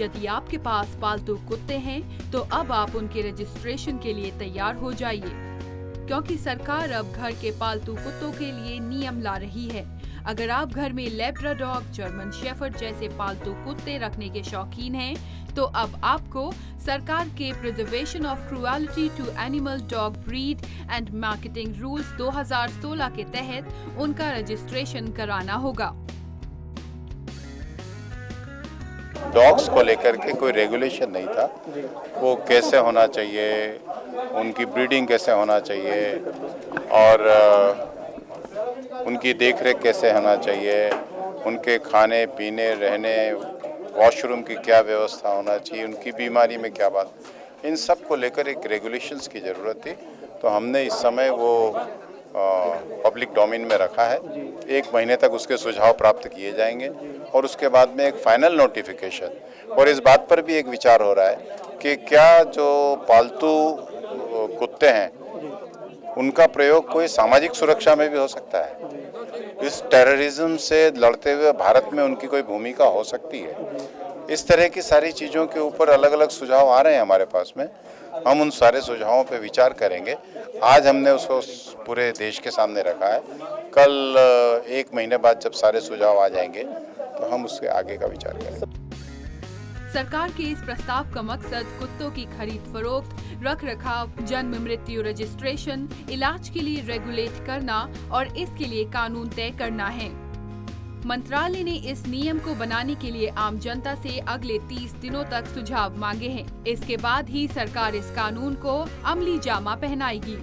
यदि आपके पास पालतू कुत्ते हैं तो अब आप उनके रजिस्ट्रेशन के लिए तैयार हो जाइए, क्योंकि सरकार अब घर के पालतू कुत्तों के लिए नियम ला रही है। अगर आप घर में लैब्राडोर, जर्मन शेफर्ड जैसे पालतू कुत्ते रखने के शौकीन हैं, तो अब आपको सरकार के preservation of cruelty to animal dog breed and marketing rules 2016 के तहत उनका रजिस्ट्रेशन कराना होगा। डॉग्स को लेकर के कोई रेगुलेशन नहीं था, वो कैसे होना चाहिए, उनकी ब्रीडिंग कैसे होना चाहिए और उनकी देखरेख कैसे होना चाहिए, उनके खाने पीने रहने वॉशरूम की क्या व्यवस्था होना चाहिए, उनकी बीमारी में क्या बात, इन सब को लेकर एक रेगुलेशंस की ज़रूरत थी। तो हमने इस समय वो पब्लिक डोमेन में रखा है। 1 महीने तक उसके सुझाव प्राप्त किए जाएंगे और उसके बाद में एक फाइनल नोटिफिकेशन। और इस बात पर भी एक विचार हो रहा है कि क्या जो पालतू कुत्ते हैं उनका प्रयोग कोई सामाजिक सुरक्षा में भी हो सकता है। इस टेररिज्म से लड़ते हुए भारत में उनकी कोई भूमिका हो सकती है। इस तरह की सारी चीज़ों के ऊपर अलग अलग सुझाव आ रहे हैं हमारे पास में। हम उन सारे सुझावों पर विचार करेंगे। आज हमने उसको पूरे देश के सामने रखा है। कल 1 महीने बाद जब सारे सुझाव आ जाएंगे तो हम उसके आगे का विचार करेंगे। सरकार के इस प्रस्ताव का मकसद कुत्तों की खरीद फरोख्त, रख रखाव, जन्म मृत्यु रजिस्ट्रेशन, इलाज के लिए रेगुलेट करना और इसके लिए कानून तय करना है। मंत्रालय ने इस नियम को बनाने के लिए आम जनता से अगले 30 दिनों तक सुझाव मांगे हैं। इसके बाद ही सरकार इस कानून को अमली जामा पहनाएगी।